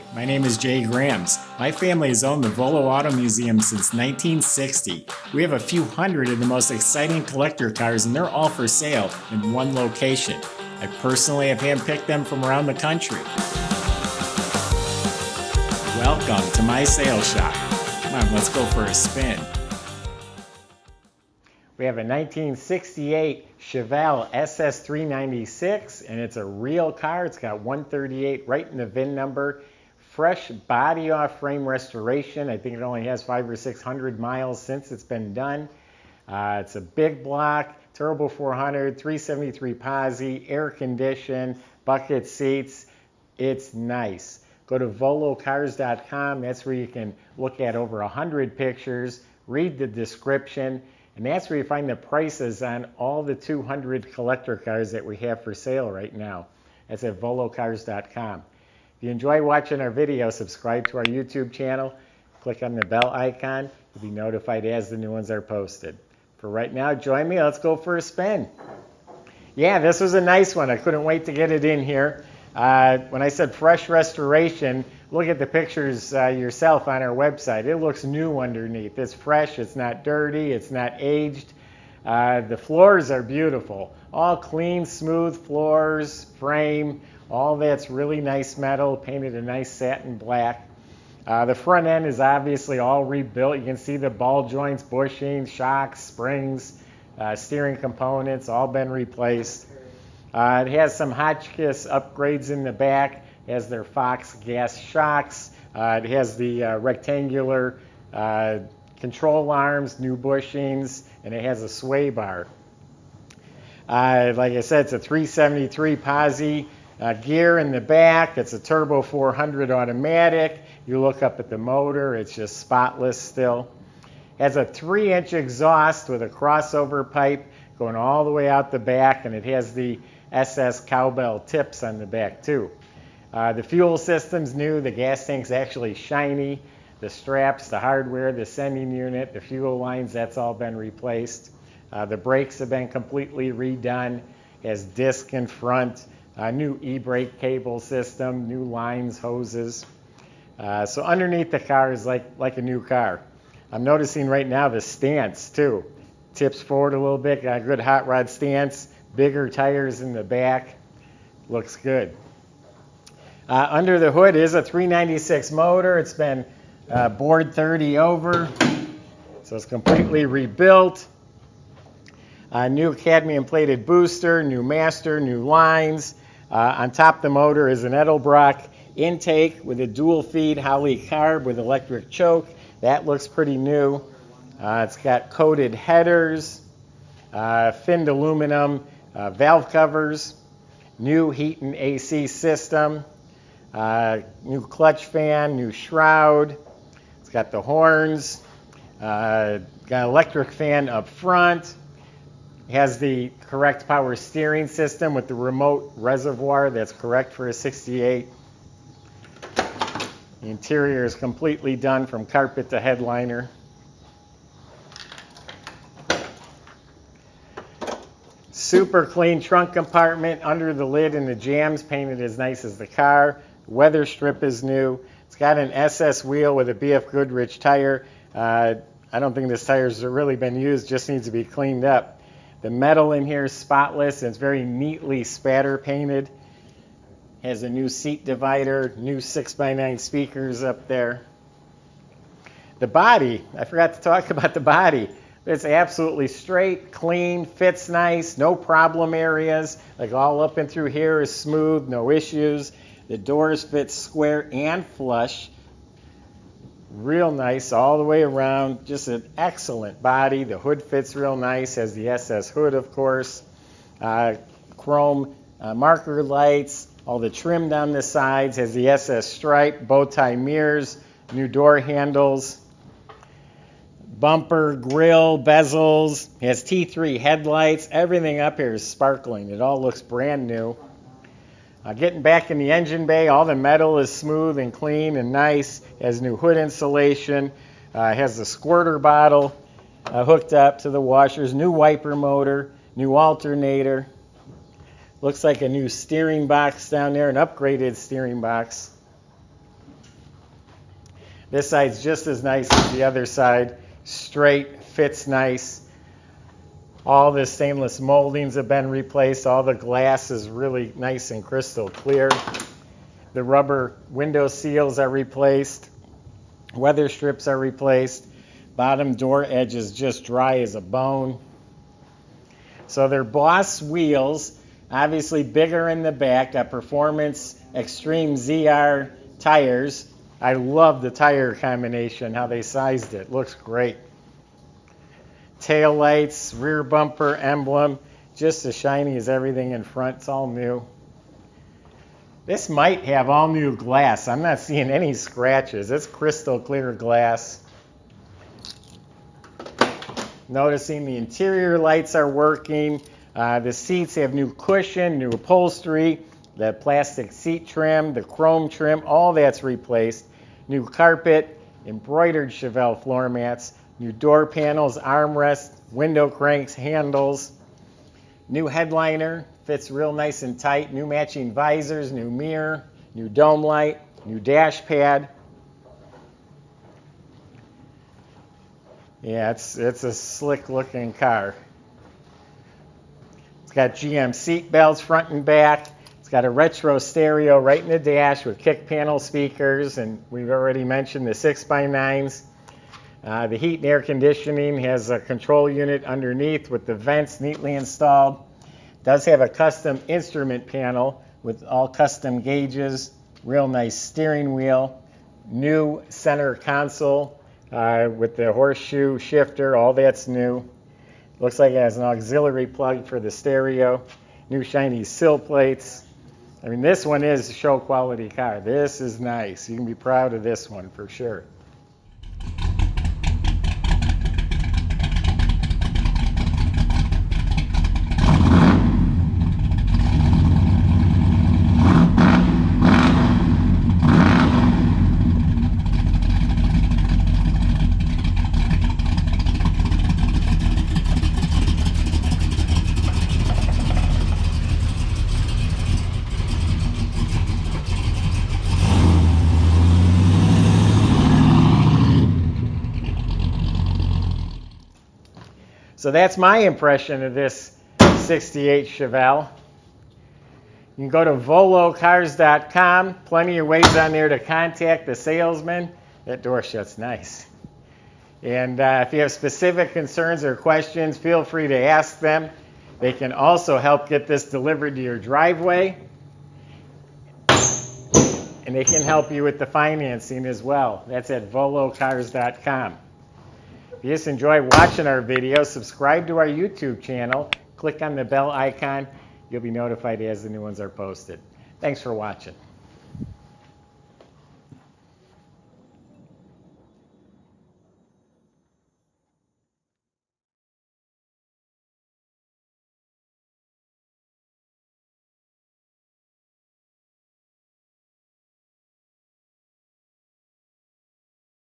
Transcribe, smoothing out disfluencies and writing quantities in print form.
Hi, my name is Jay Grams. My family has owned the Volo Auto Museum since 1960. We have a few hundred of the most exciting collector cars and they're all for sale in one location. I personally have handpicked them from around the country. Welcome to my sales shop. Come on, let's go for a spin. We have a 1968 Chevelle SS396 and it's a real car. It's got 138 right in the VIN number. Fresh body off frame restoration. I think it only has 500 or 600 miles since it's been done. It's a big block, turbo 400, 373 posi, air conditioned, bucket seats. It's nice. Go to volocars.com. That's where you can look at over 100 pictures, read the description, and that's where you find the prices on all the 200 collector cars that we have for sale right now. That's at volocars.com. If you enjoy watching our video, subscribe to our YouTube channel, click on the bell icon. You'll be notified as the new ones are posted. For right now, join me. Let's go for a spin. Yeah, this was a nice one. I couldn't wait to get it in here. When I said fresh restoration, look at the pictures yourself on our website. It looks new underneath. It's fresh, it's not dirty, it's not aged. The floors are beautiful. All clean, smooth floors, frame, all that's really nice metal, painted a nice satin black. The front end is obviously all rebuilt. You can see the ball joints, bushings, shocks, springs, steering components, all been replaced. It has some Hotchkiss upgrades in the back. It has their Fox gas shocks. It has the rectangular control arms, new bushings, and it has a sway bar. Like I said, it's a 373 posi gear in the back. It's a turbo 400 automatic. You look up at the motor, it's just spotless still. It has a 3-inch exhaust with a crossover pipe going all the way out the back, and it has the SS cowbell tips on the back too. The fuel system's new. The gas tank's actually shiny. The straps, the hardware, the sending unit, the fuel lines, that's all been replaced. The brakes have been completely redone. It has disc in front, new e-brake cable system, new lines, hoses. So underneath the car is like a new car. I'm noticing right now the stance too. Tips forward a little bit, got a good hot rod stance. Bigger tires in the back. Looks good. Under the hood is a 396 motor. It's been bored 30 over, so it's completely rebuilt. New cadmium plated booster, new master, new lines. On top of the motor is an Edelbrock intake with a dual feed Holley carb with electric choke. That looks pretty new. It's got coated headers, finned aluminum valve covers, new heat and AC system, new clutch fan, new shroud. It's got the horns, got an electric fan up front. It has the correct power steering system with the remote reservoir that's correct for a 68. The interior is completely done from carpet to headliner. Super clean trunk compartment under the lid, and the jambs painted as nice as the car. Weather strip is new. It's got an SS wheel with a BF Goodrich tire. I don't think this tire's really been used, just needs to be cleaned up. The metal in here is spotless, and it's very neatly spatter painted. Has a new seat divider, new 6x9 speakers up there. The body, I forgot to talk about the body. It's absolutely straight, clean, fits nice, no problem areas. Like all up and through here is smooth, no issues. The doors fit square and flush. Real nice all the way around. Just an excellent body. The hood fits real nice, has the SS hood, of course. Chrome marker lights, all the trim down the sides, has the SS stripe, bow tie mirrors, new door handles. Bumper, grille, bezels, it has T3 headlights. Everything up here is sparkling. It all looks brand new. Getting back in the engine bay, all the metal is smooth and clean and nice. It has new hood insulation. It has the squirter bottle hooked up to the washers. New wiper motor, new alternator. Looks like a new steering box down there, an upgraded steering box. This side's just as nice as the other side. Straight, fits nice. All the stainless moldings have been replaced. All the glass is really nice and crystal clear. The rubber window seals are replaced. Weather strips are replaced. Bottom door edge is just dry as a bone. So they're Boss wheels, obviously bigger in the back. Got Performance Extreme ZR tires. I love the tire combination, how they sized it. Looks great. Tail lights, rear bumper, emblem, just as shiny as everything in front. It's all new. This might have all new glass. I'm not seeing any scratches. It's crystal clear glass. Noticing the interior lights are working. The seats have new cushion, new upholstery, the plastic seat trim, the chrome trim, all that's replaced. New carpet, embroidered Chevelle floor mats, new door panels, armrests, window cranks, handles. New headliner, fits real nice and tight. New matching visors, new mirror, new dome light, new dash pad. Yeah, it's a slick looking car. It's got GM seat belts front and back. It's got a retro stereo right in the dash with kick panel speakers, and we've already mentioned the 6x9s. The heat and air conditioning has a control unit underneath with the vents neatly installed. Does have a custom instrument panel with all custom gauges, real nice steering wheel, new center console with the horseshoe shifter, all that's new. Looks like it has an auxiliary plug for the stereo, new shiny sill plates. I mean, this one is a show quality car. This is nice. You can be proud of this one for sure. So that's my impression of this 68 Chevelle. You can go to volocars.com. Plenty of ways on there to contact the salesman. That door shuts nice. And if you have specific concerns or questions, feel free to ask them. They can also help get this delivered to your driveway. And they can help you with the financing as well. That's at volocars.com. If you just enjoy watching our videos, subscribe to our YouTube channel. Click on the bell icon. You'll be notified as the new ones are posted. Thanks for watching.